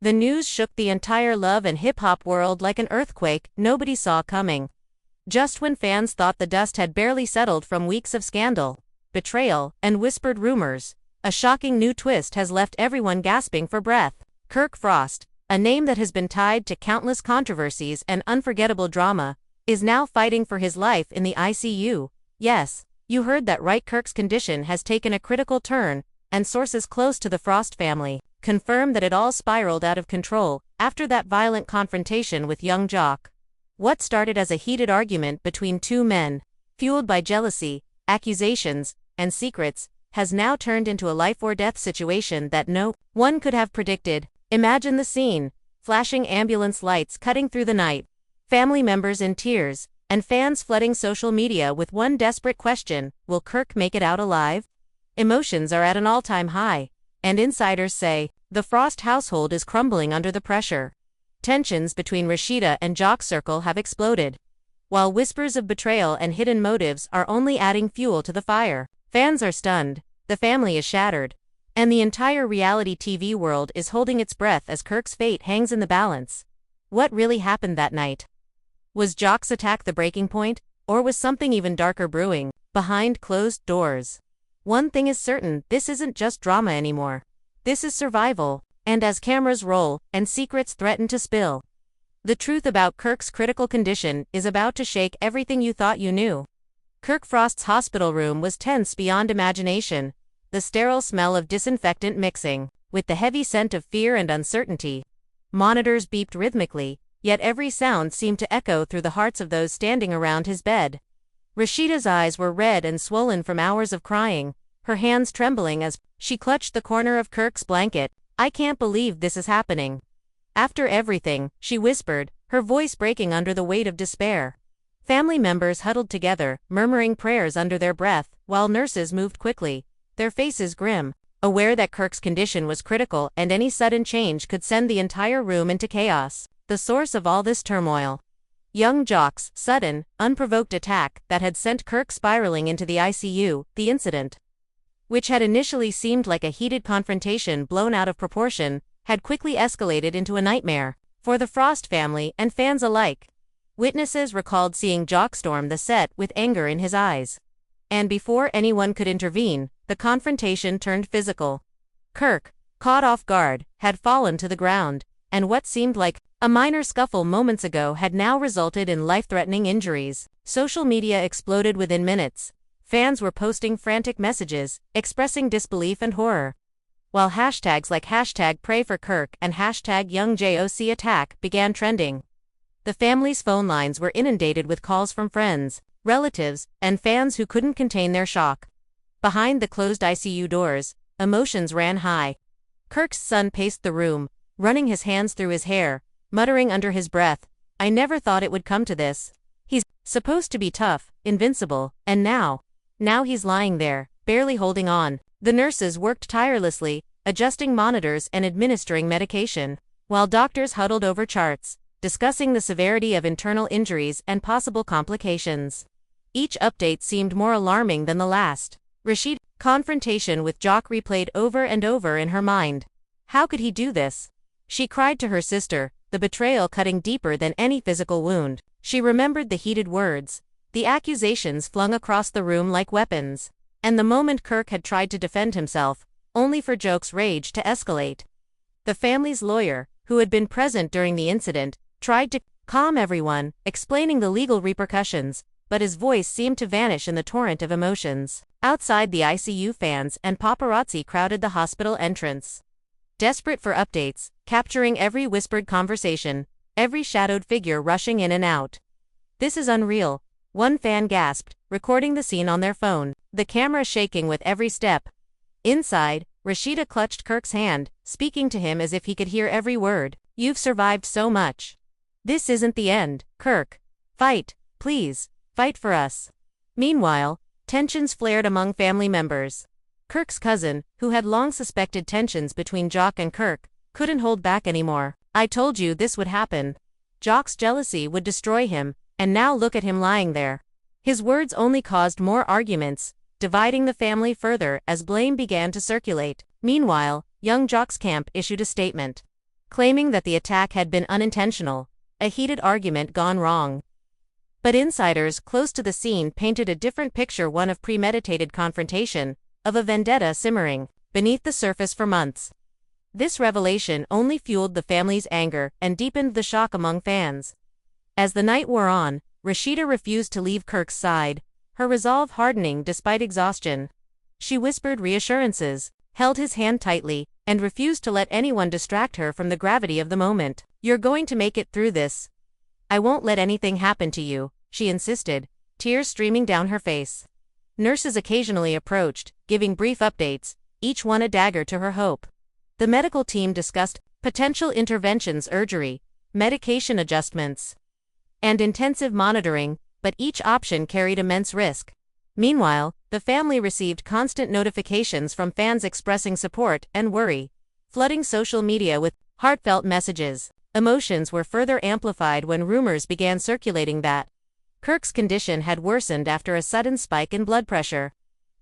The news shook the entire love and hip-hop world like an earthquake nobody saw coming. Just when fans thought the dust had barely settled from weeks of scandal, betrayal, and whispered rumors, a shocking new twist has left everyone gasping for breath. Kirk Frost, a name that has been tied to countless controversies and unforgettable drama, is now fighting for his life in the ICU. Yes, you heard that right. Kirk's condition has taken a critical turn, and sources close to the Frost family confirm that it all spiraled out of control after that violent confrontation with young Jock. What started as a heated argument between two men, fueled by jealousy, accusations, and secrets, has now turned into a life-or-death situation that no one could have predicted. Imagine the scene: flashing ambulance lights cutting through the night, family members in tears, and fans flooding social media with one desperate question: will Kirk make it out alive? Emotions are at an all-time high, and insiders say the Frost household is crumbling under the pressure. Tensions between Rashida and Jock's circle have exploded, while whispers of betrayal and hidden motives are only adding fuel to the fire. Fans are stunned, the family is shattered, and the entire reality TV world is holding its breath as Kirk's fate hangs in the balance. What really happened that night? Was Jock's attack the breaking point, or was something even darker brewing behind closed doors? One thing is certain: this isn't just drama anymore. This is survival, and as cameras roll and secrets threaten to spill, the truth about Kirk's critical condition is about to shake everything you thought you knew. Kirk Frost's hospital room was tense beyond imagination, the sterile smell of disinfectant mixing with the heavy scent of fear and uncertainty. Monitors beeped rhythmically, yet every sound seemed to echo through the hearts of those standing around his bed. Rashida's eyes were red and swollen from hours of crying, her hands trembling as she clutched the corner of Kirk's blanket. "I can't believe this is happening. After everything," she whispered, her voice breaking under the weight of despair. Family members huddled together, murmuring prayers under their breath, while nurses moved quickly, their faces grim, aware that Kirk's condition was critical and any sudden change could send the entire room into chaos. The source of all this turmoil: young Jock's sudden, unprovoked attack that had sent Kirk spiraling into the ICU. The incident, which had initially seemed like a heated confrontation blown out of proportion, had quickly escalated into a nightmare for the Frost family and fans alike. Witnesses recalled seeing Jock storm the set with anger in his eyes. And before anyone could intervene, the confrontation turned physical. Kirk, caught off guard, had fallen to the ground, and what seemed like a minor scuffle moments ago had now resulted in life-threatening injuries. Social media exploded within minutes. Fans were posting frantic messages, expressing disbelief and horror, while hashtags like #PrayForKirk and #YoungJOCAttack began trending. The family's phone lines were inundated with calls from friends, relatives, and fans who couldn't contain their shock. Behind the closed ICU doors, emotions ran high. Kirk's son paced the room, running his hands through his hair, muttering under his breath, "I never thought it would come to this. He's supposed to be tough, invincible, and now he's lying there, barely holding on." The nurses worked tirelessly, adjusting monitors and administering medication, while doctors huddled over charts, discussing the severity of internal injuries and possible complications. Each update seemed more alarming than the last. Rashida's confrontation with Jock replayed over and over in her mind. How could he do this? She cried to her sister, the betrayal cutting deeper than any physical wound. She remembered the heated words, the accusations flung across the room like weapons, and the moment Kirk had tried to defend himself, only for Jock's rage to escalate. The family's lawyer, who had been present during the incident, tried to calm everyone, explaining the legal repercussions, but his voice seemed to vanish in the torrent of emotions. Outside, the ICU fans and paparazzi crowded the hospital entrance, desperate for updates, capturing every whispered conversation, every shadowed figure rushing in and out. "This is unreal," one fan gasped, recording the scene on their phone, the camera shaking with every step. Inside, Rashida clutched Kirk's hand, speaking to him as if he could hear every word. "You've survived so much. This isn't the end, Kirk. Fight, please, fight for us." Meanwhile, tensions flared among family members. Kirk's cousin, who had long suspected tensions between Jock and Kirk, couldn't hold back anymore. "I told you this would happen. Jock's jealousy would destroy him, and now look at him lying there." His words only caused more arguments, dividing the family further as blame began to circulate. Meanwhile, young Jock's camp issued a statement. claiming that the attack had been unintentional, a heated argument gone wrong. But insiders close to the scene painted a different picture, one of premeditated confrontation, of a vendetta simmering beneath the surface for months. This revelation only fueled the family's anger and deepened the shock among fans. As the night wore on, Rashida refused to leave Kirk's side, her resolve hardening despite exhaustion. She whispered reassurances, held his hand tightly, and refused to let anyone distract her from the gravity of the moment. "You're going to make it through this. I won't let anything happen to you," she insisted, tears streaming down her face. Nurses occasionally approached, giving brief updates, each one a dagger to her hope. The medical team discussed potential interventions, surgery, medication adjustments, and intensive monitoring, but each option carried immense risk. Meanwhile, the family received constant notifications from fans expressing support and worry, flooding social media with heartfelt messages. Emotions were further amplified when rumors began circulating that Kirk's condition had worsened after a sudden spike in blood pressure.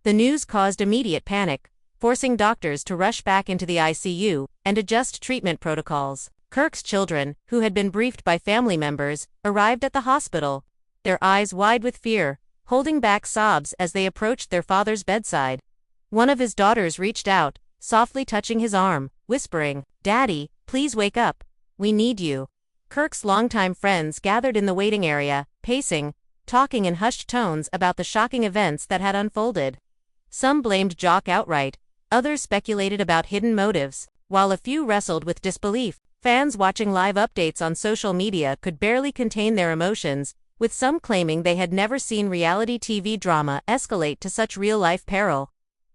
The news caused immediate panic, forcing doctors to rush back into the ICU and adjust treatment protocols. Kirk's children, who had been briefed by family members, arrived at the hospital, their eyes wide with fear, holding back sobs as they approached their father's bedside. One of his daughters reached out, softly touching his arm, whispering, "Daddy, please wake up. We need you." Kirk's longtime friends gathered in the waiting area, pacing, talking in hushed tones about the shocking events that had unfolded. Some blamed Jock outright, others speculated about hidden motives, while a few wrestled with disbelief. Fans watching live updates on social media could barely contain their emotions, with some claiming they had never seen reality TV drama escalate to such real-life peril.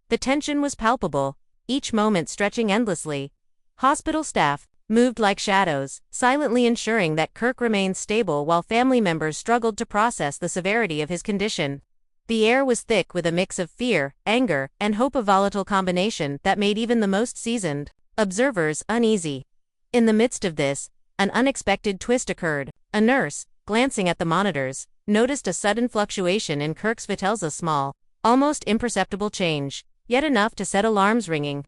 The tension was palpable, each moment stretching endlessly. Hospital staff moved like shadows, silently ensuring that Kirk remained stable while family members struggled to process the severity of his condition. The air was thick with a mix of fear, anger, and hope, a volatile combination that made even the most seasoned observers uneasy. In the midst of this, an unexpected twist occurred. A nurse, glancing at the monitors, noticed a sudden fluctuation in Kirk's vitals, a small, almost imperceptible change, yet enough to set alarms ringing.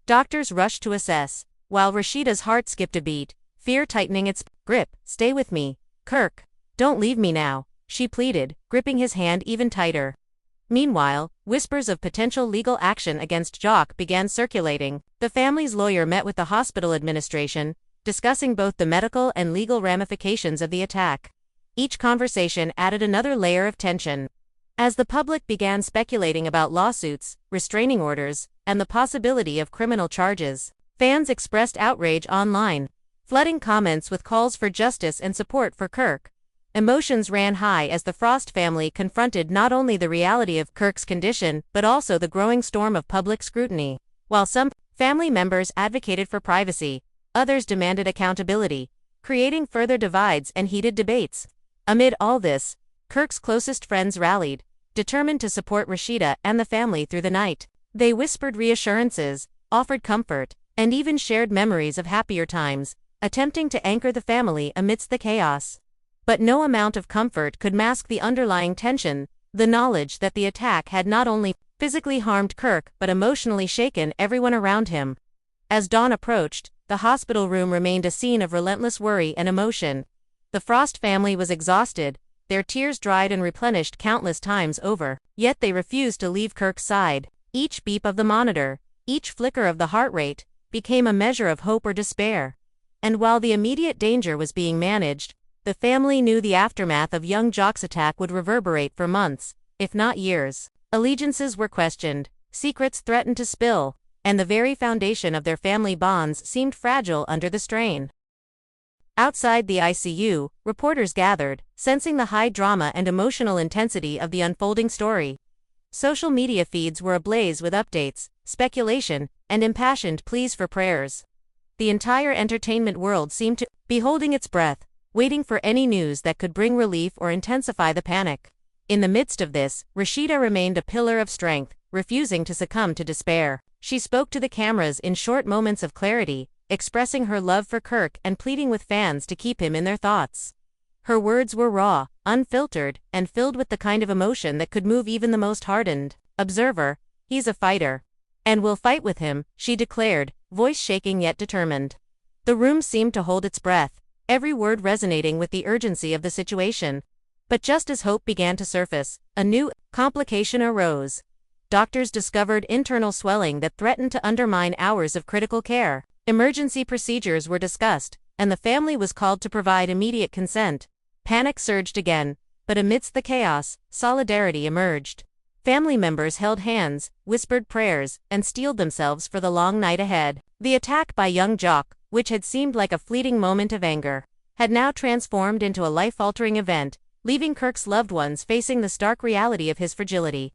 Doctors rushed to assess, while Rashida's heart skipped a beat, fear tightening its grip. "Stay with me, Kirk. Don't leave me now," she pleaded, gripping his hand even tighter. Meanwhile, whispers of potential legal action against Jock began circulating. The family's lawyer met with the hospital administration, discussing both the medical and legal ramifications of the attack. Each conversation added another layer of tension. As the public began speculating about lawsuits, restraining orders, and the possibility of criminal charges, fans expressed outrage online, flooding comments with calls for justice and support for Kirk. Emotions ran high as the Frost family confronted not only the reality of Kirk's condition but also the growing storm of public scrutiny. While some family members advocated for privacy, others demanded accountability, creating further divides and heated debates. Amid all this, Kirk's closest friends rallied, determined to support Rashida and the family through the night. They whispered reassurances, offered comfort, and even shared memories of happier times, attempting to anchor the family amidst the chaos. But no amount of comfort could mask the underlying tension, the knowledge that the attack had not only physically harmed Kirk but emotionally shaken everyone around him. As dawn approached, the hospital room remained a scene of relentless worry and emotion. The Frost family was exhausted, their tears dried and replenished countless times over, yet they refused to leave Kirk's side. Each beep of the monitor, each flicker of the heart rate, became a measure of hope or despair. And while the immediate danger was being managed, the family knew the aftermath of young Jock's attack would reverberate for months, if not years. Allegiances were questioned, secrets threatened to spill, and the very foundation of their family bonds seemed fragile under the strain. Outside the ICU, reporters gathered, sensing the high drama and emotional intensity of the unfolding story. Social media feeds were ablaze with updates, speculation, and impassioned pleas for prayers. The entire entertainment world seemed to be holding its breath, waiting for any news that could bring relief or intensify the panic. In the midst of this, Rashida remained a pillar of strength, refusing to succumb to despair. She spoke to the cameras in short moments of clarity, expressing her love for Kirk and pleading with fans to keep him in their thoughts. Her words were raw, unfiltered, and filled with the kind of emotion that could move even the most hardened observer. "He's a fighter. And we'll fight with him," she declared, voice shaking yet determined. The room seemed to hold its breath, every word resonating with the urgency of the situation. But just as hope began to surface, a new complication arose. Doctors discovered internal swelling that threatened to undermine hours of critical care. Emergency procedures were discussed, and the family was called to provide immediate consent. Panic surged again, but amidst the chaos, solidarity emerged. Family members held hands, whispered prayers, and steeled themselves for the long night ahead. The attack by young Jock, which had seemed like a fleeting moment of anger, had now transformed into a life-altering event, leaving Kirk's loved ones facing the stark reality of his fragility.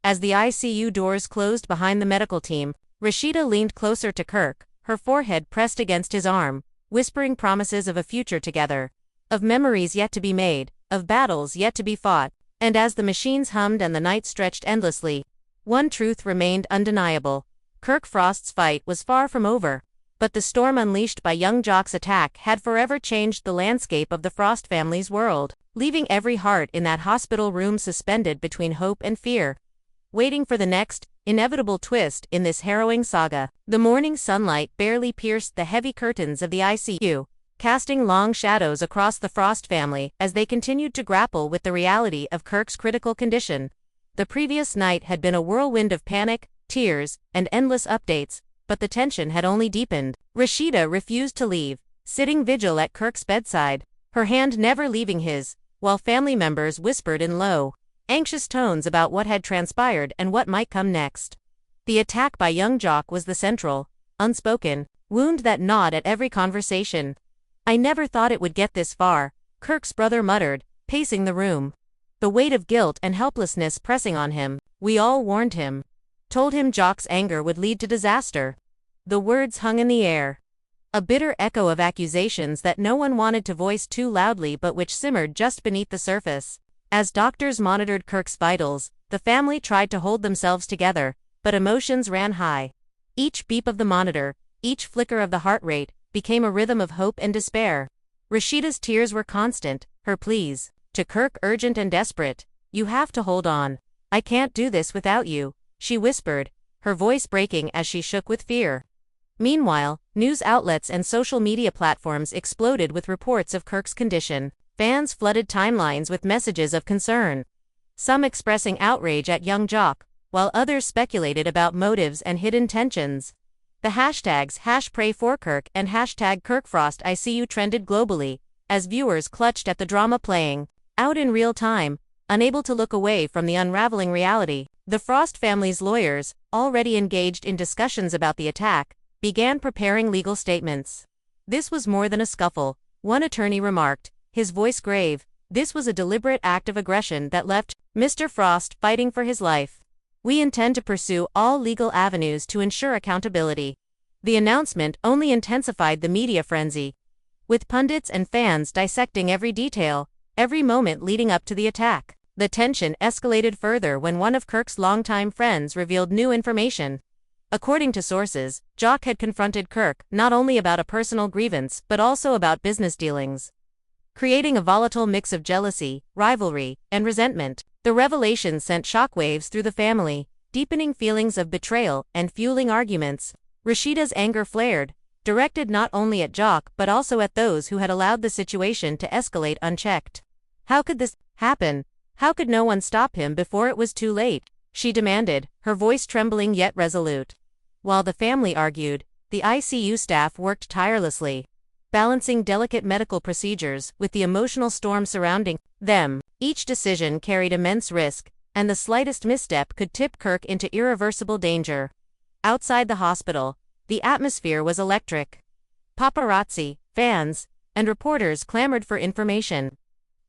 As the ICU doors closed behind the medical team, Rashida leaned closer to Kirk, her forehead pressed against his arm, whispering promises of a future together, of memories yet to be made, of battles yet to be fought. And as the machines hummed and the night stretched endlessly, one truth remained undeniable. Kirk Frost's fight was far from over, but the storm unleashed by young Jock's attack had forever changed the landscape of the Frost family's world, leaving every heart in that hospital room suspended between hope and fear, waiting for the next, inevitable twist in this harrowing saga. The morning sunlight barely pierced the heavy curtains of the ICU, casting long shadows across the Frost family as they continued to grapple with the reality of Kirk's critical condition. The previous night had been a whirlwind of panic, tears, and endless updates, but the tension had only deepened. Rashida refused to leave, sitting vigil at Kirk's bedside, her hand never leaving his, while family members whispered in low, anxious tones about what had transpired and what might come next. The attack by young Jock was the central, unspoken, wound that gnawed at every conversation. "I never thought it would get this far," Kirk's brother muttered, pacing the room, the weight of guilt and helplessness pressing on him. "We all warned him. Told him Jock's anger would lead to disaster." The words hung in the air, a bitter echo of accusations that no one wanted to voice too loudly but which simmered just beneath the surface. As doctors monitored Kirk's vitals, the family tried to hold themselves together, but emotions ran high. Each beep of the monitor, each flicker of the heart rate, became a rhythm of hope and despair. Rashida's tears were constant, her pleas, to Kirk urgent and desperate. "You have to hold on. I can't do this without you," she whispered, her voice breaking as she shook with fear. Meanwhile, news outlets and social media platforms exploded with reports of Kirk's condition. Fans flooded timelines with messages of concern, some expressing outrage at young Jock, while others speculated about motives and hidden tensions. The hashtags #PrayForKirk and #KirkFrostICU trended globally, as viewers clutched at the drama playing out in real time, unable to look away from the unraveling reality. The Frost family's lawyers, already engaged in discussions about the attack, began preparing legal statements. "This was more than a scuffle," one attorney remarked, his voice grave. "This was a deliberate act of aggression that left Mr. Frost fighting for his life. We intend to pursue all legal avenues to ensure accountability." The announcement only intensified the media frenzy, with pundits and fans dissecting every detail, every moment leading up to the attack. The tension escalated further when one of Kirk's longtime friends revealed new information. According to sources, Jock had confronted Kirk not only about a personal grievance but also about business dealings, creating a volatile mix of jealousy, rivalry, and resentment. The revelation sent shockwaves through the family, deepening feelings of betrayal and fueling arguments. Rashida's anger flared, directed not only at Jock but also at those who had allowed the situation to escalate unchecked. "How could this happen? How could no one stop him before it was too late?" she demanded, her voice trembling yet resolute. While the family argued, the ICU staff worked tirelessly, balancing delicate medical procedures with the emotional storm surrounding them. Each decision carried immense risk, and the slightest misstep could tip Kirk into irreversible danger. Outside the hospital, the atmosphere was electric. Paparazzi, fans, and reporters clamored for information,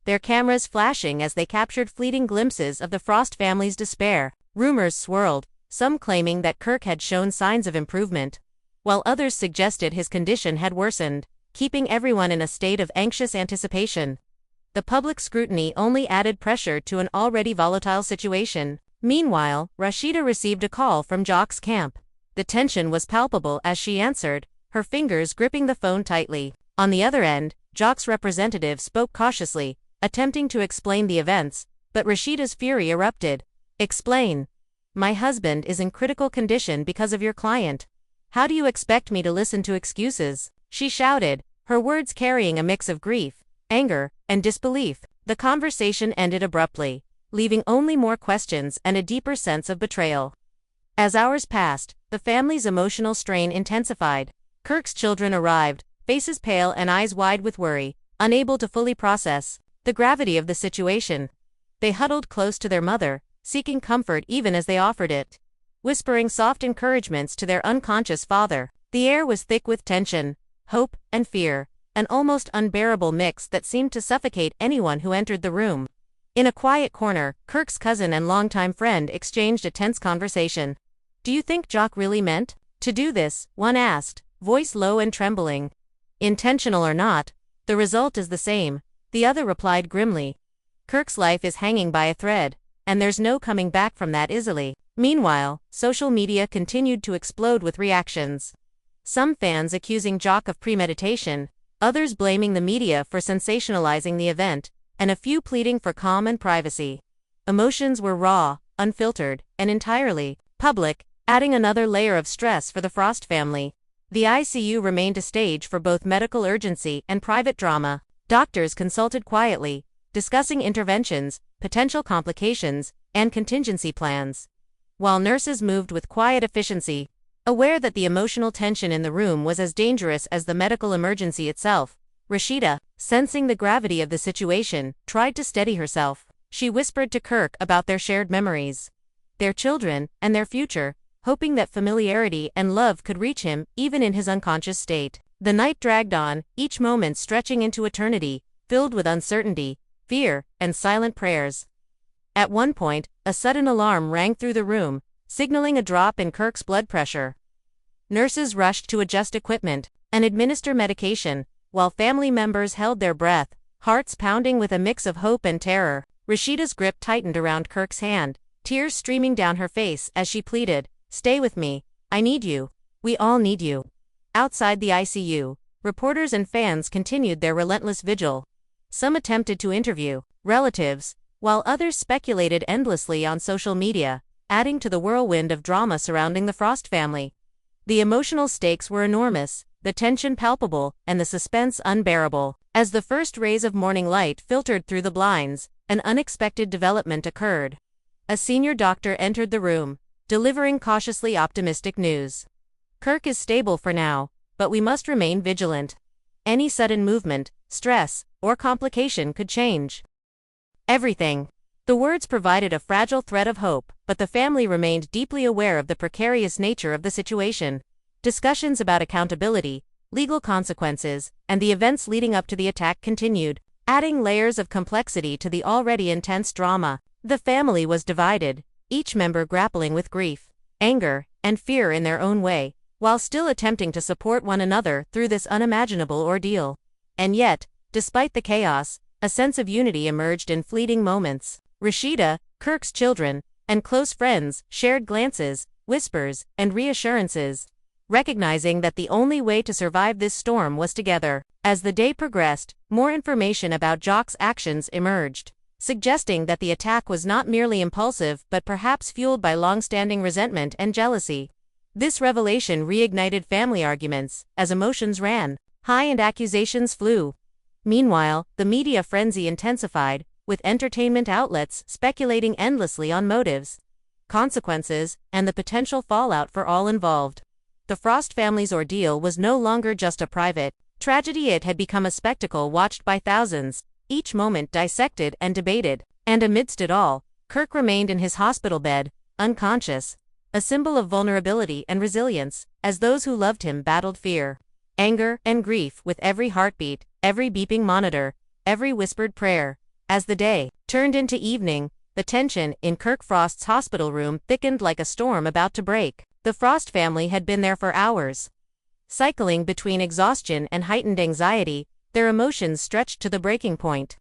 their cameras flashing as they captured fleeting glimpses of the Frost family's despair. Rumors swirled, some claiming that Kirk had shown signs of improvement, while others suggested his condition had worsened, keeping everyone in a state of anxious anticipation. The public scrutiny only added pressure to an already volatile situation. Meanwhile, Rashida received a call from Jock's camp. The tension was palpable as she answered, her fingers gripping the phone tightly. On the other end, Jock's representative spoke cautiously, attempting to explain the events, but Rashida's fury erupted. "Explain. My husband is in critical condition because of your client. How do you expect me to listen to excuses?" she shouted, her words carrying a mix of grief, anger, and disbelief. The conversation ended abruptly, leaving only more questions and a deeper sense of betrayal. As hours passed, the family's emotional strain intensified. Kirk's children arrived, faces pale and eyes wide with worry, unable to fully process the gravity of the situation. They huddled close to their mother, seeking comfort even as they offered it, whispering soft encouragements to their unconscious father. The air was thick with tension, hope, and fear, an almost unbearable mix that seemed to suffocate anyone who entered the room. In a quiet corner, Kirk's cousin and longtime friend exchanged a tense conversation. "Do you think Jock really meant to do this?" one asked, voice low and trembling. "Intentional or not, the result is the same," the other replied grimly. "Kirk's life is hanging by a thread, and there's no coming back from that easily." Meanwhile, social media continued to explode with reactions. Some fans accusing Jock of premeditation, others blaming the media for sensationalizing the event, and a few pleading for calm and privacy. Emotions were raw, unfiltered, and entirely public, adding another layer of stress for the Frost family. The ICU remained a stage for both medical urgency and private drama. Doctors consulted quietly, discussing interventions, potential complications, and contingency plans, while nurses moved with quiet efficiency, aware that the emotional tension in the room was as dangerous as the medical emergency itself. Rashida, sensing the gravity of the situation, tried to steady herself. She whispered to Kirk about their shared memories, their children, and their future, hoping that familiarity and love could reach him even in his unconscious state. The night dragged on, each moment stretching into eternity, filled with uncertainty, fear, and silent prayers. At one point, a sudden alarm rang through the room, signaling a drop in Kirk's blood pressure. Nurses rushed to adjust equipment and administer medication, while family members held their breath, hearts pounding with a mix of hope and terror. Rashida's grip tightened around Kirk's hand, tears streaming down her face as she pleaded, "Stay with me, I need you. We all need you." Outside the ICU, reporters and fans continued their relentless vigil. Some attempted to interview relatives, while others speculated endlessly on social media, adding to the whirlwind of drama surrounding the Frost family. The emotional stakes were enormous, the tension palpable, and the suspense unbearable. As the first rays of morning light filtered through the blinds, an unexpected development occurred. A senior doctor entered the room, delivering cautiously optimistic news. "Kirk is stable for now, but we must remain vigilant. Any sudden movement, stress, or complication could change everything." The words provided a fragile thread of hope, but the family remained deeply aware of the precarious nature of the situation. Discussions about accountability, legal consequences, and the events leading up to the attack continued, adding layers of complexity to the already intense drama. The family was divided, each member grappling with grief, anger, and fear in their own way, while still attempting to support one another through this unimaginable ordeal. And yet, despite the chaos, a sense of unity emerged in fleeting moments. Rashida, Kirk's children, and close friends shared glances, whispers, and reassurances, recognizing that the only way to survive this storm was together. As the day progressed, more information about Jock's actions emerged, suggesting that the attack was not merely impulsive but perhaps fueled by long-standing resentment and jealousy. This revelation reignited family arguments, as emotions ran high and accusations flew. Meanwhile, the media frenzy intensified, with entertainment outlets speculating endlessly on motives, consequences, and the potential fallout for all involved. The Frost family's ordeal was no longer just a private tragedy, it had become a spectacle watched by thousands, each moment dissected and debated. And amidst it all, Kirk remained in his hospital bed, unconscious, a symbol of vulnerability and resilience, as those who loved him battled fear, anger, and grief with every heartbeat, every beeping monitor, every whispered prayer. As the day turned into evening, the tension in Kirk Frost's hospital room thickened like a storm about to break. The Frost family had been there for hours, cycling between exhaustion and heightened anxiety, their emotions stretched to the breaking point.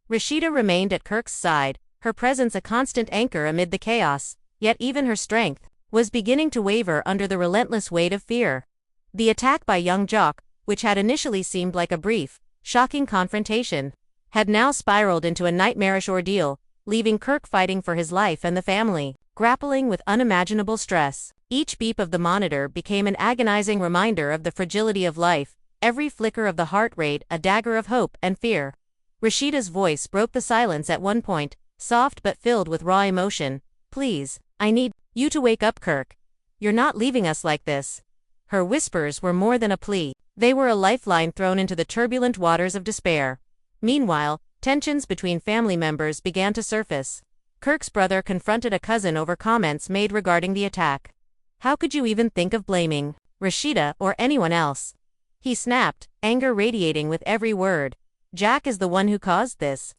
Rashida remained at Kirk's side, her presence a constant anchor amid the chaos, yet even her strength was beginning to waver under the relentless weight of fear. The attack by young Jock, which had initially seemed like a brief, shocking confrontation, had now spiraled into a nightmarish ordeal, leaving Kirk fighting for his life and the family, grappling with unimaginable stress. Each beep of the monitor became an agonizing reminder of the fragility of life, every flicker of the heart rate a dagger of hope and fear. Rashida's voice broke the silence at one point, soft but filled with raw emotion. "Please, I need you to wake up, Kirk. You're not leaving us like this." Her whispers were more than a plea. They were a lifeline thrown into the turbulent waters of despair. Meanwhile, tensions between family members began to surface. Kirk's brother confronted a cousin over comments made regarding the attack. "How could you even think of blaming Rashida or anyone else?" he snapped, anger radiating with every word. "Jack is the one who caused this.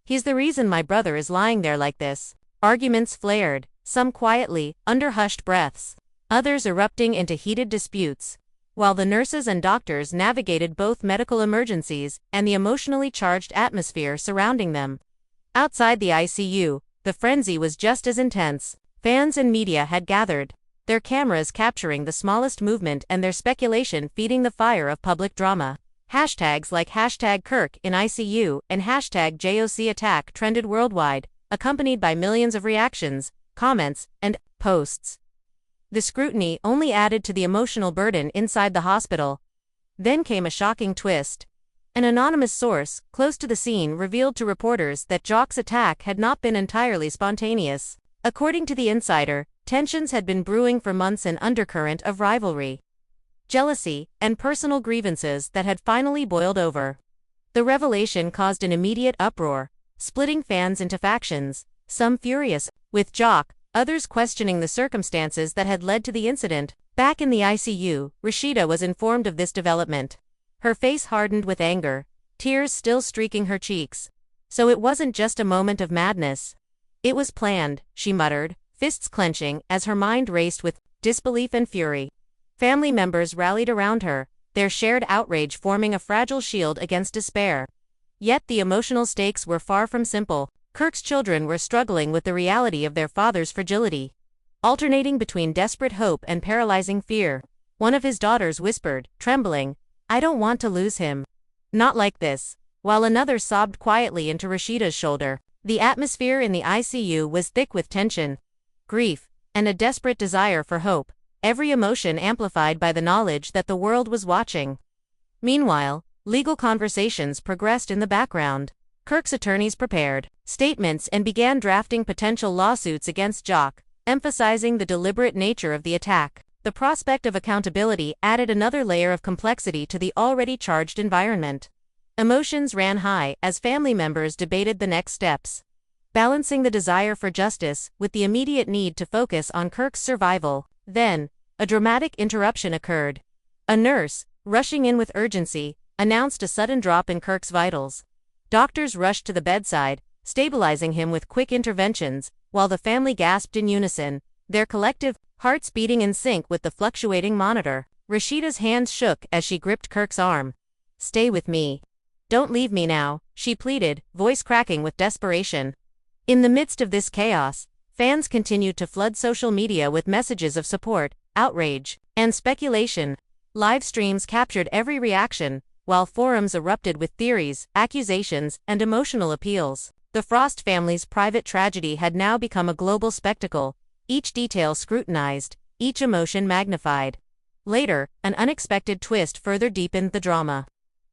He's the reason my brother is lying there like this." Arguments flared, some quietly, under hushed breaths, others erupting into heated disputes, while the nurses and doctors navigated both medical emergencies and the emotionally charged atmosphere surrounding them. Outside the ICU, the frenzy was just as intense. Fans and media had gathered, their cameras capturing the smallest movement and their speculation feeding the fire of public drama. Hashtags like #Kirk in ICU and #JOC attack trended worldwide, accompanied by millions of reactions, comments, and posts. The scrutiny only added to the emotional burden inside the hospital. Then came a shocking twist. An anonymous source, close to the scene, revealed to reporters that Jock's attack had not been entirely spontaneous. According to the insider, tensions had been brewing for months, an undercurrent of rivalry, jealousy, and personal grievances that had finally boiled over. The revelation caused an immediate uproar, splitting fans into factions, some furious with Jock, others questioning the circumstances that had led to the incident. Back in the ICU, Rashida was informed of this development. Her face hardened with anger, tears still streaking her cheeks. So it wasn't just a moment of madness. It was planned, she muttered, fists clenching as her mind raced with disbelief and fury. Family members rallied around her, their shared outrage forming a fragile shield against despair. Yet the emotional stakes were far from simple. Kirk's children were struggling with the reality of their father's fragility, alternating between desperate hope and paralyzing fear. One of his daughters whispered, trembling, "I don't want to lose him. Not like this," while another sobbed quietly into Rashida's shoulder. The atmosphere in the ICU was thick with tension, grief, and a desperate desire for hope, every emotion amplified by the knowledge that the world was watching. Meanwhile, legal conversations progressed in the background. Kirk's attorneys prepared statements and began drafting potential lawsuits against Jock, emphasizing the deliberate nature of the attack. The prospect of accountability added another layer of complexity to the already charged environment. Emotions ran high as family members debated the next steps, balancing the desire for justice with the immediate need to focus on Kirk's survival. Then, a dramatic interruption occurred. A nurse, rushing in with urgency, announced a sudden drop in Kirk's vitals. Doctors rushed to the bedside, stabilizing him with quick interventions, while the family gasped in unison, their collective hearts beating in sync with the fluctuating monitor. Rashida's hands shook as she gripped Kirk's arm. "Stay with me. Don't leave me now," she pleaded, voice cracking with desperation. In the midst of this chaos, fans continued to flood social media with messages of support, outrage, and speculation. Live streams captured every reaction, while forums erupted with theories, accusations, and emotional appeals. The Frost family's private tragedy had now become a global spectacle, each detail scrutinized, each emotion magnified. Later, an unexpected twist further deepened the drama.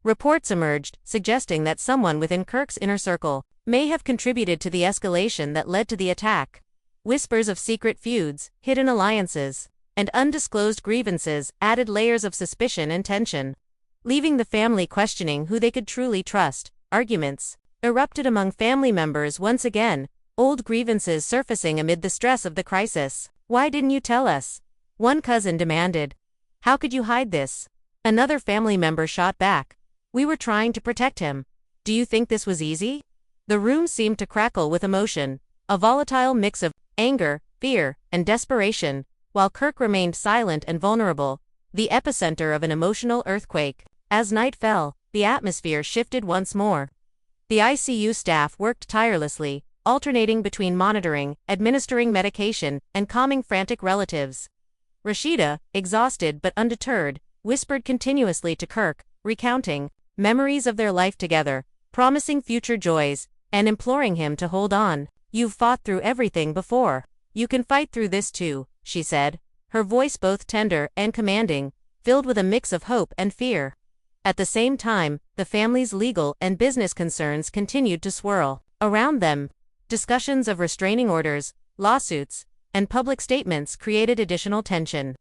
Reports emerged, suggesting that someone within Kirk's inner circle may have contributed to the escalation that led to the attack. Whispers of secret feuds, hidden alliances, and undisclosed grievances added layers of suspicion and tension, leaving the family questioning who they could truly trust. Arguments erupted among family members once again, old grievances surfacing amid the stress of the crisis. "Why didn't you tell us?" one cousin demanded. "How could you hide this?" Another family member shot back. "We were trying to protect him. Do you think this was easy?" The room seemed to crackle with emotion, a volatile mix of anger, fear, and desperation, while Kirk remained silent and vulnerable, the epicenter of an emotional earthquake. As night fell, the atmosphere shifted once more. The ICU staff worked tirelessly, alternating between monitoring, administering medication, and calming frantic relatives. Rashida, exhausted but undeterred, whispered continuously to Kirk, recounting memories of their life together, promising future joys, and imploring him to hold on. "You've fought through everything before. You can fight through this too," she said, her voice both tender and commanding, filled with a mix of hope and fear. At the same time, the family's legal and business concerns continued to swirl around them. Discussions of restraining orders, lawsuits, and public statements created additional tension.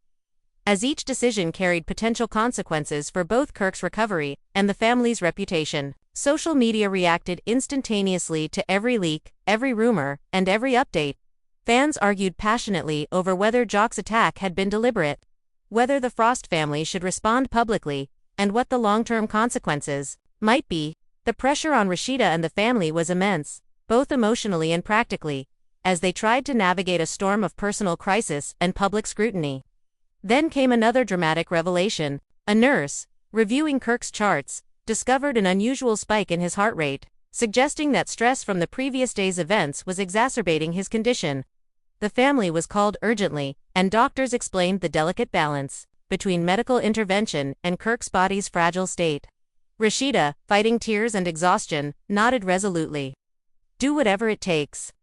As each decision carried potential consequences for both Kirk's recovery and the family's reputation, social media reacted instantaneously to every leak, every rumor, and every update. Fans argued passionately over whether Jock's attack had been deliberate, whether the Frost family should respond publicly, and what the long-term consequences might be. The pressure on Rashida and the family was immense, both emotionally and practically, as they tried to navigate a storm of personal crisis and public scrutiny. Then came another dramatic revelation. A nurse, reviewing Kirk's charts, discovered an unusual spike in his heart rate, suggesting that stress from the previous day's events was exacerbating his condition. The family was called urgently, and doctors explained the delicate balance between medical intervention and Kirk's body's fragile state. Rashida, fighting tears and exhaustion, nodded resolutely. "Do whatever it takes.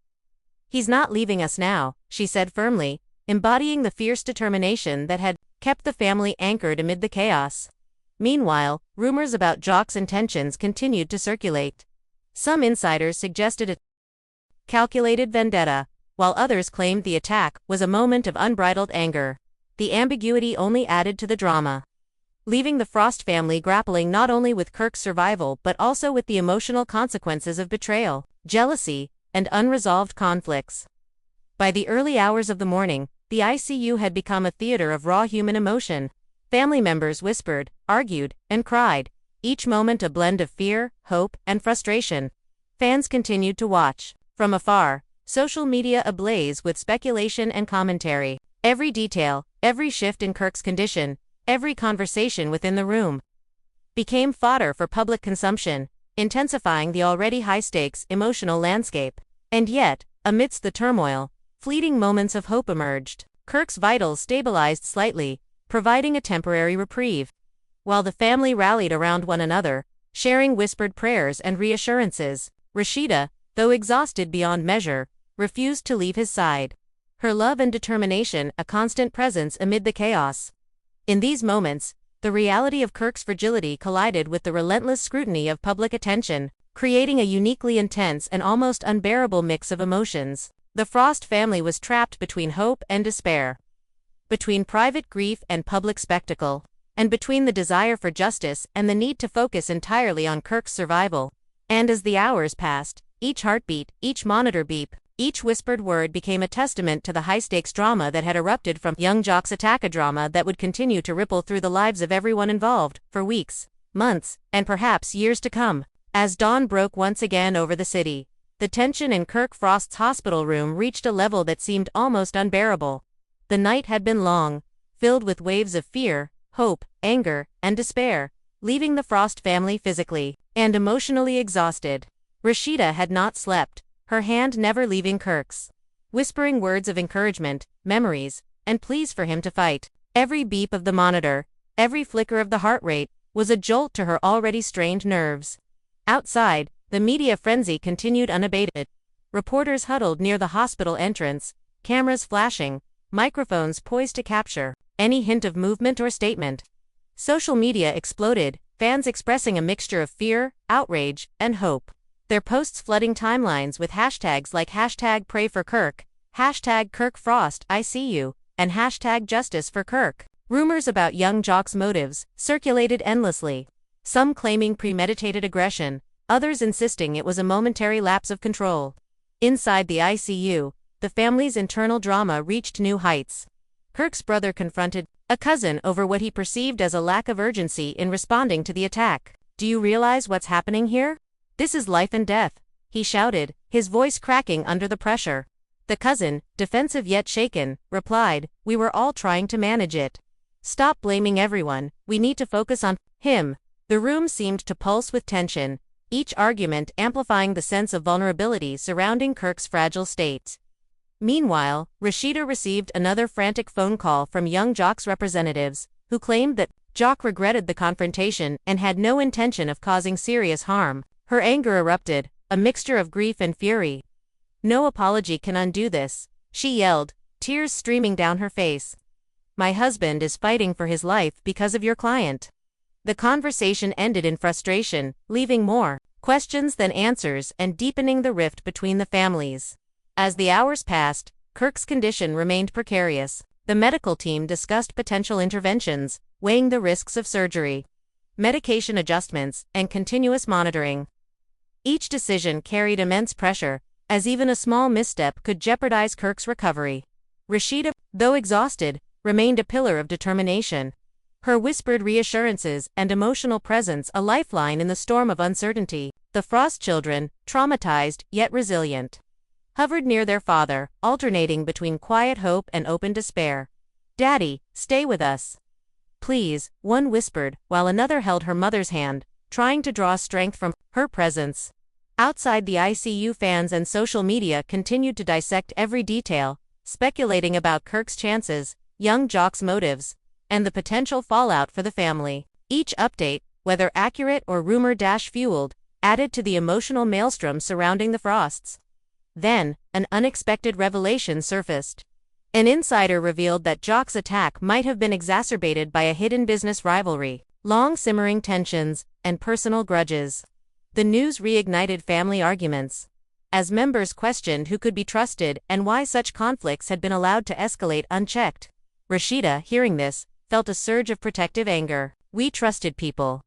He's not leaving us now," she said firmly, embodying the fierce determination that had kept the family anchored amid the chaos. Meanwhile, rumors about Jock's intentions continued to circulate. Some insiders suggested a calculated vendetta, while others claimed the attack was a moment of unbridled anger. The ambiguity only added to the drama, leaving the Frost family grappling not only with Kirk's survival but also with the emotional consequences of betrayal, jealousy, and unresolved conflicts. By the early hours of the morning, the ICU had become a theater of raw human emotion. Family members whispered, argued, and cried, each moment a blend of fear, hope, and frustration. Fans continued to watch from afar, social media ablaze with speculation and commentary. Every detail, every shift in Kirk's condition, every conversation within the room became fodder for public consumption, intensifying the already high-stakes emotional landscape. And yet, amidst the turmoil, fleeting moments of hope emerged. Kirk's vitals stabilized slightly, providing a temporary reprieve. While the family rallied around one another, sharing whispered prayers and reassurances, Rashida, though exhausted beyond measure, refused to leave his side. Her love and determination a constant presence amid the chaos. In these moments, the reality of Kirk's fragility collided with the relentless scrutiny of public attention, creating a uniquely intense and almost unbearable mix of emotions. The Frost family was trapped between hope and despair, between private grief and public spectacle, and between the desire for justice and the need to focus entirely on Kirk's survival. And as the hours passed, each heartbeat, each monitor beep, each whispered word became a testament to the high-stakes drama that had erupted from young Jock's attack, a drama that would continue to ripple through the lives of everyone involved, for weeks, months, and perhaps years to come. As dawn broke once again over the city, the tension in Kirk Frost's hospital room reached a level that seemed almost unbearable. The night had been long, filled with waves of fear, hope, anger, and despair, leaving the Frost family physically and emotionally exhausted. Rashida had not slept, her hand never leaving Kirk's, whispering words of encouragement, memories, and pleas for him to fight. Every beep of the monitor, every flicker of the heart rate, was a jolt to her already strained nerves. Outside, the media frenzy continued unabated. Reporters huddled near the hospital entrance, cameras flashing, microphones poised to capture any hint of movement or statement. Social media exploded, fans expressing a mixture of fear, outrage, and hope. Their posts flooding timelines with hashtags like #PrayForKirk, #KirkFrostICU, and #JusticeForKirk. Rumors about young Jock's motives circulated endlessly, some claiming premeditated aggression, others insisting it was a momentary lapse of control. Inside the ICU, the family's internal drama reached new heights. Kirk's brother confronted a cousin over what he perceived as a lack of urgency in responding to the attack. "Do you realize what's happening here? This is life and death," he shouted, his voice cracking under the pressure. The cousin, defensive yet shaken, replied, "We were all trying to manage it. Stop blaming everyone, we need to focus on him." The room seemed to pulse with tension, each argument amplifying the sense of vulnerability surrounding Kirk's fragile state. Meanwhile, Rashida received another frantic phone call from young Jock's representatives, who claimed that Jock regretted the confrontation and had no intention of causing serious harm. Her anger erupted, a mixture of grief and fury. "No apology can undo this," she yelled, tears streaming down her face. "My husband is fighting for his life because of your client. The conversation ended in frustration, leaving more questions than answers and deepening the rift between the families. As the hours passed, Kirk's condition remained precarious. The medical team discussed potential interventions, weighing the risks of surgery, medication adjustments, and continuous monitoring. Each decision carried immense pressure, as even a small misstep could jeopardize Kirk's recovery. Rashida, though exhausted, remained a pillar of determination. Her whispered reassurances and emotional presence a lifeline in the storm of uncertainty. The Frost children, traumatized yet resilient, hovered near their father, alternating between quiet hope and open despair. "Daddy, stay with us, please," one whispered, while another held her mother's hand, trying to draw strength from her presence. Outside the ICU, fans and social media continued to dissect every detail, speculating about Kirk's chances, young Jock's motives, and the potential fallout for the family. Each update, whether accurate or rumor-fueled, added to the emotional maelstrom surrounding the Frosts. Then, an unexpected revelation surfaced. An insider revealed that Jock's attack might have been exacerbated by a hidden business rivalry, long-simmering tensions, and personal grudges. The news reignited family arguments, as members questioned who could be trusted and why such conflicts had been allowed to escalate unchecked. Rashida, hearing this, felt a surge of protective anger. "We trusted people.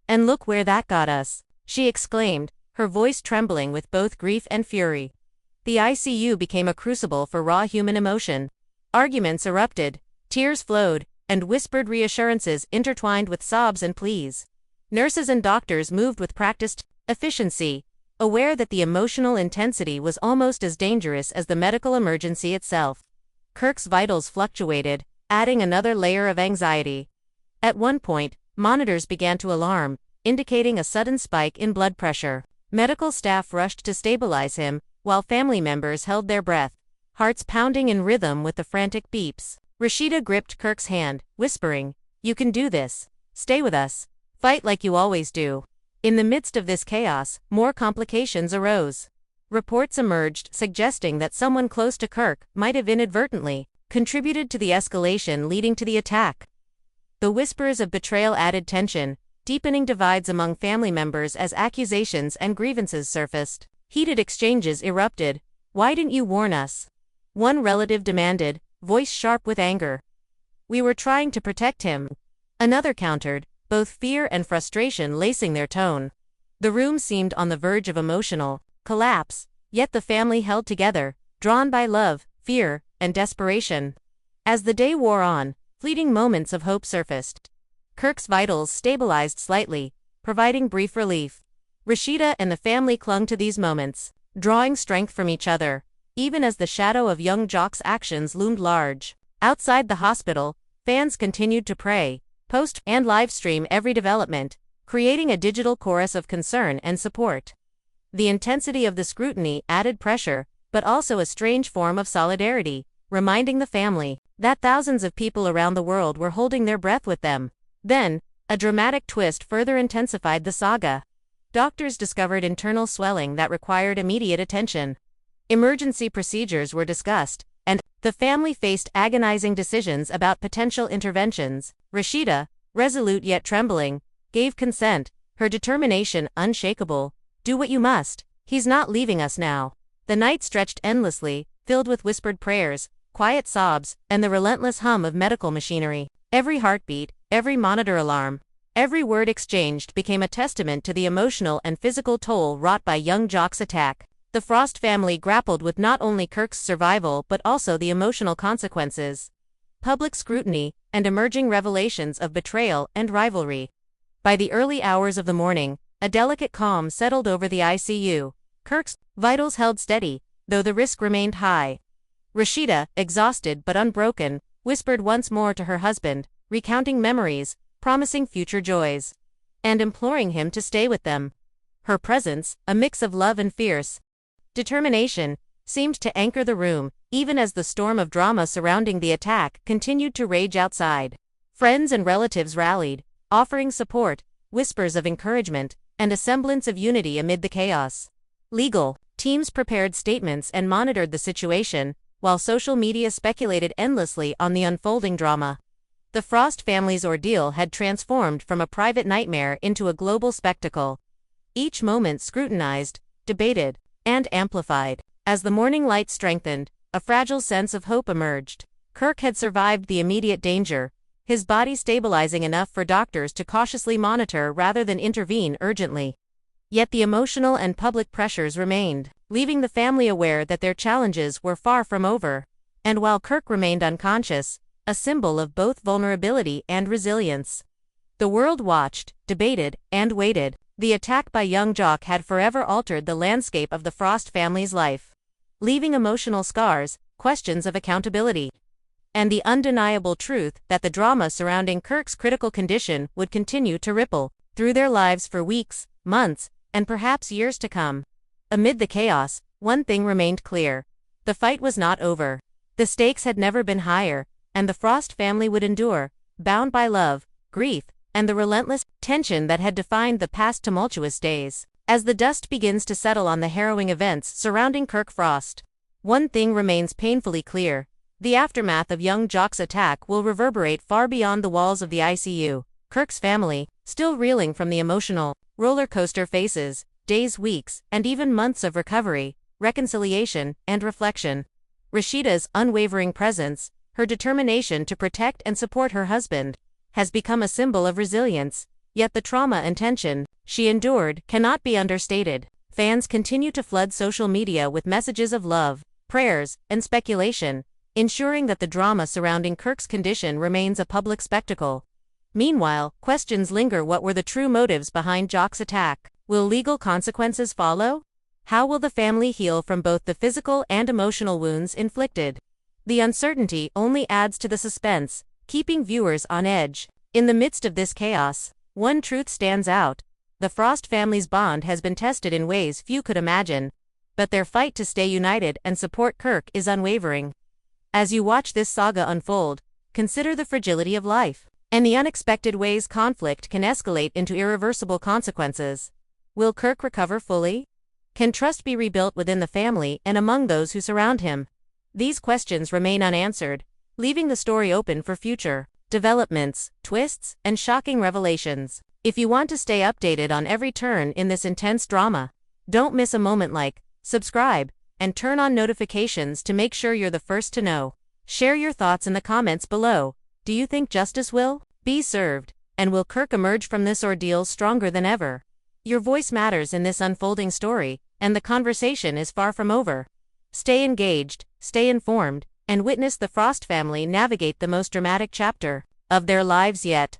And look where that got us," she exclaimed, her voice trembling with both grief and fury. The ICU became a crucible for raw human emotion. Arguments erupted, tears flowed, and whispered reassurances intertwined with sobs and pleas. Nurses and doctors moved with practiced efficiency, aware that the emotional intensity was almost as dangerous as the medical emergency itself. Kirk's vitals fluctuated, adding another layer of anxiety. At one point, monitors began to alarm, indicating a sudden spike in blood pressure. Medical staff rushed to stabilize him, while family members held their breath, hearts pounding in rhythm with the frantic beeps. Rashida gripped Kirk's hand, whispering, "You can do this. Stay with us. Fight like you always do." In the midst of this chaos, more complications arose. Reports emerged suggesting that someone close to Kirk might have inadvertently contributed to the escalation leading to the attack. The whispers of betrayal added tension, deepening divides among family members as accusations and grievances surfaced. Heated exchanges erupted. "Why didn't you warn us?" one relative demanded, voice sharp with anger. "We were trying to protect him," another countered, both fear and frustration lacing their tone. The room seemed on the verge of emotional collapse, yet the family held together, drawn by love, fear, and desperation. As the day wore on, fleeting moments of hope surfaced. Kirk's vitals stabilized slightly, providing brief relief. Rashida and the family clung to these moments, drawing strength from each other, even as the shadow of young Jock's actions loomed large. Outside the hospital, fans continued to pray, post, and live-stream every development, creating a digital chorus of concern and support. The intensity of the scrutiny added pressure, but also a strange form of solidarity, reminding the family that thousands of people around the world were holding their breath with them. Then, a dramatic twist further intensified the saga. Doctors discovered internal swelling that required immediate attention. Emergency procedures were discussed, and the family faced agonizing decisions about potential interventions. Rashida, resolute yet trembling, gave consent, her determination unshakable. "Do what you must. He's not leaving us now." The night stretched endlessly, filled with whispered prayers, quiet sobs, and the relentless hum of medical machinery. Every heartbeat, every monitor alarm, every word exchanged became a testament to the emotional and physical toll wrought by young Jock's attack. The Frost family grappled with not only Kirk's survival but also the emotional consequences, public scrutiny, and emerging revelations of betrayal and rivalry. By the early hours of the morning, a delicate calm settled over the ICU. Kirk's vitals held steady, though the risk remained high. Rashida, exhausted but unbroken, whispered once more to her husband, recounting memories, promising future joys, and imploring him to stay with them. Her presence, a mix of love and fierce determination, seemed to anchor the room, even as the storm of drama surrounding the attack continued to rage outside. Friends and relatives rallied, offering support, whispers of encouragement, and a semblance of unity amid the chaos. Legal teams prepared statements and monitored the situation, while social media speculated endlessly on the unfolding drama. The Frost family's ordeal had transformed from a private nightmare into a global spectacle. Each moment scrutinized, debated, and amplified. As the morning light strengthened, a fragile sense of hope emerged. Kirk had survived the immediate danger, his body stabilizing enough for doctors to cautiously monitor rather than intervene urgently. Yet the emotional and public pressures remained, leaving the family aware that their challenges were far from over. And while Kirk remained unconscious, a symbol of both vulnerability and resilience, the world watched, debated, and waited. The attack by young Jock had forever altered the landscape of the Frost family's life, leaving emotional scars, questions of accountability, and the undeniable truth that the drama surrounding Kirk's critical condition would continue to ripple through their lives for weeks, months, and perhaps years to come. Amid the chaos, one thing remained clear. The fight was not over. The stakes had never been higher, and the Frost family would endure, bound by love, grief, and the relentless tension that had defined the past tumultuous days. As the dust begins to settle on the harrowing events surrounding Kirk Frost, one thing remains painfully clear. The aftermath of young Jock's attack will reverberate far beyond the walls of the ICU. Kirk's family, still reeling from the emotional roller coaster faces, days, weeks, and even months of recovery, reconciliation, and reflection. Rashida's unwavering presence, her determination to protect and support her husband, has become a symbol of resilience, yet the trauma and tension she endured cannot be understated. Fans continue to flood social media with messages of love, prayers, and speculation, ensuring that the drama surrounding Kirk's condition remains a public spectacle. Meanwhile, questions linger: what were the true motives behind Jock's attack? Will legal consequences follow? How will the family heal from both the physical and emotional wounds inflicted? The uncertainty only adds to the suspense, keeping viewers on edge. In the midst of this chaos, one truth stands out. The Frost family's bond has been tested in ways few could imagine, but their fight to stay united and support Kirk is unwavering. As you watch this saga unfold, consider the fragility of life and the unexpected ways conflict can escalate into irreversible consequences. Will Kirk recover fully? Can trust be rebuilt within the family and among those who surround him? These questions remain unanswered, leaving the story open for future developments, twists, and shocking revelations. If you want to stay updated on every turn in this intense drama, don't miss a moment. Like, subscribe, and turn on notifications to make sure you're the first to know. Share your thoughts in the comments below. Do you think justice will be served? And will Kirk emerge from this ordeal stronger than ever? Your voice matters in this unfolding story, and the conversation is far from over. Stay engaged, stay informed, and witness the Frost family navigate the most dramatic chapter of their lives yet.